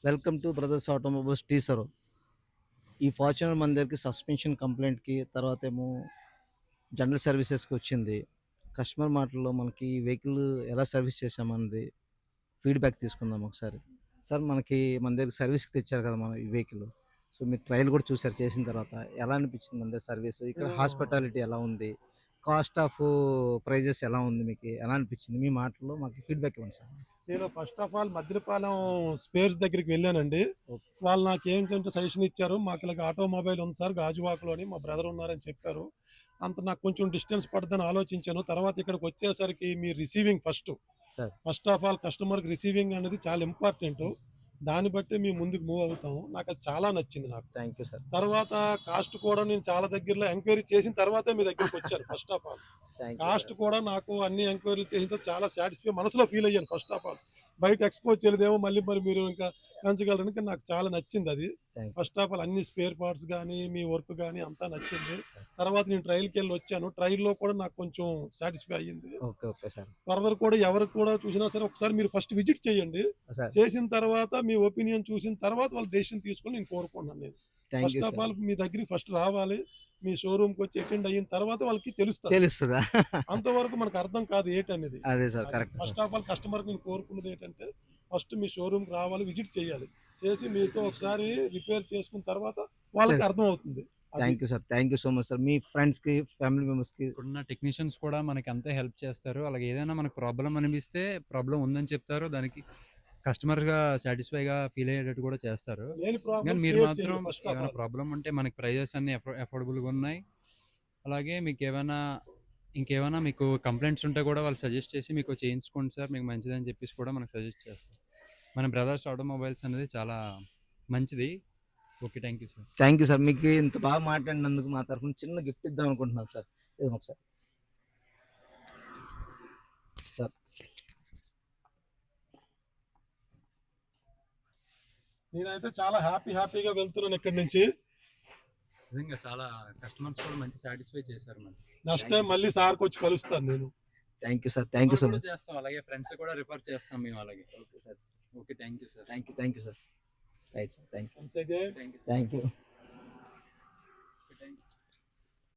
Welcome to brothers automobiles teaser. ఈ Fortuner మన దగ్గరికి సస్పెన్షన్ కంప్లైంట్కి తర్వాత ఏమో జనరల్ సర్వీసెస్కి వచ్చింది. కస్టమర్ మాటల్లో మనకి వెహికల్ ఎలా సర్వీస్ చేసామన్నది ఫీడ్బ్యాక్ తీసుకుందాం ఒకసారి. సార్, మన దగ్గర సర్వీస్కి తెచ్చారు కదా మన ఈ వెహికల్. సో మీరు ట్రయల్ కూడా చూసారు, చేసిన తర్వాత ఎలా అనిపించింది మన దగ్గర సర్వీస్, ఇక్కడ నేను హాస్పిటాలిటీ ఎలా ఉంది, కాస్ట్ ఆఫ్ ప్రైజెస్ ఎలా ఉంది, మీకు ఎలా అనిపించింది, మీ మాటల్లో మాకు ఫీడ్బ్యాక్ ఇవ్వండి సార్. నేను first of all Maddilapalem spares దగ్గరికి వెళ్ళానండి. ఓకే. వాళ్ళు నాకు ఏంటంటే సజెషన్ ఇచ్చారు. మాకు ఇలాగ ఆటోమొబైల్ ఉంది సార్ గాజువాకలో అని, మా బ్రదర్ ఉన్నారని చెప్పారు. అంత నాకు కొంచెం డిస్టెన్స్ పడుతుందని ఆలోచించాను. తర్వాత ఇక్కడికి వచ్చేసరికి మీ receiving sir. First of all కస్టమర్కి రిసీవింగ్ అనేది చాలా ఇంపార్టెంట్. దాన్ని బట్టి మేము ముందుకు మూవ్ అవుతాము. నాకు అది చాలా నచ్చింది నాకు. Thank you sir. తర్వాత కాస్ట్ కూడా నేను చాలా దగ్గరలో ఎంక్వైరీ చేసిన తర్వాతే మీ దగ్గరికి వచ్చాను. First of all thank you cost sir. కూడా నాకు అన్ని ఎంక్వైరీలు చేసిన తర్వాత చాలా సాటిస్ఫై మనసులో ఫీల్ అయ్యాను. ఫస్ట్ ఆఫ్ ఆల్ బయట ఎక్స్పోజ్ చేయలేదేమో మళ్ళీ మరి మీరు ఇంకా పెంచగలరని, కానీ నాకు చాలా నచ్చింది అది. Thank you. First of all అన్ని స్పేర్ పార్ట్స్ కానీ మీ వర్క్ కానీ అంతా నచ్చింది. తర్వాత నేను ట్రయల్కి వెళ్ళి వచ్చాను. ట్రయల్లో కూడా నాకు కొంచెం సాటిస్ఫై అయ్యింది. Okay, okay sir. ఫర్దర్ కూడా ఎవరికి కూడా చూసినా సరే ఒకసారి మీరు ఫస్ట్ విజిట్ చేయండి. సార్, చేసిన తర్వాత మీ ఒపీనియన్ చూసిన తర్వాత వాళ్ళు డెసిషన్ తీసుకొని నేను కోరుకున్నాను. నేను thank you first of sir. All మీ దగ్గరికి ఫస్ట్ రావాలి. మీ షోరూమ్కి వచ్చి అటెండ్ అయిన తర్వాత వాళ్ళకి తెలుస్తుంది. తెలుస్తుందా? అంతవరకు మనకు అర్థం కాదు ఏంటనేది. అదే sir, correct first sir. Of all కస్టమర్కి నేను కోరుకున్నది ఏంటంటే ఫస్ట్ మీ షోరూమ్కి రావాలి, విజిట్ చేయాలి. చేసి మీతో ఒకసారి రిపేర్ చేసుకున్న తర్వాత వాళ్ళకి తెలుసు. అర్థం అవుతుంది. అది thank you sir. Thank you so much sir. మీ ఫ్రెండ్స్కి, ఫ్యామిలీ మెంబర్స్కి. ఇప్పుడున్న టెక్నీషియన్స్ కూడా మనకి అంతే హెల్ప్ చేస్తారు. అలాగే ఏదైనా మనకు ప్రాబ్లం అనిపిస్తే ప్రాబ్లం ఉందని చెప్తారు. దానికి కస్టమర్గా సాటిస్ఫైగా ఫీల్ అయ్యేటట్టు కూడా చేస్తారు. లేని కానీ ప్రాబ్లమ్స్ మీరు క్రియేట్ మాత్రం చేయండి ఫస్ట్ ఆఫ్ ఏమైనా ఆల్. ప్రాబ్లం ఉంటే మనకి ప్రైజెస్ అన్ని అఫోర్డబుల్గా ఉన్నాయి. అలాగే మీకు ఇంకేమైనా మీకు కంప్లైంట్స్ ఉంటే కూడా వాళ్ళు సజెస్ట్ చేసి మీకు చేయించుకోండి సార్, మీకు మంచిదని చెప్పేసి కూడా మనకు సజెస్ట్ చేస్తారు. మన బ్రదర్స్ ఆటోమొబైల్స్ అనేది చాలా మంచిది. Okay, thank you sir. Thank you sir. మీకు ఇంత బాగా మాట్లాడినందుకు మా తరఫున చిన్న గిఫ్ట్ ఇద్దాం అనుకుంటున్నాం సార్. ఇది ఒకసారి సార్. నేనైతే చాలా హ్యాపీగా వెళ్తున్నాను ఇక్కడి నుంచి. నిజంగా చాలా కస్టమర్స్ కూడా మంచి సాటిస్ఫై చేశారు మనకి. నెక్స్ట్ టైం మళ్ళీ సార్కి వచ్చి కలుస్తాను నేను. Thank you sir. Thank you so కూడా మచ్. చేస్తాం, అలాగే ఫ్రెండ్స్ కూడా రిఫర్ చేస్తాం మేము అలాగే. Okay sir. Okay, thank you sir. Thank you. Thank you sir. Right sir. Thank you. Once again, thank you. Thank you. Thank you.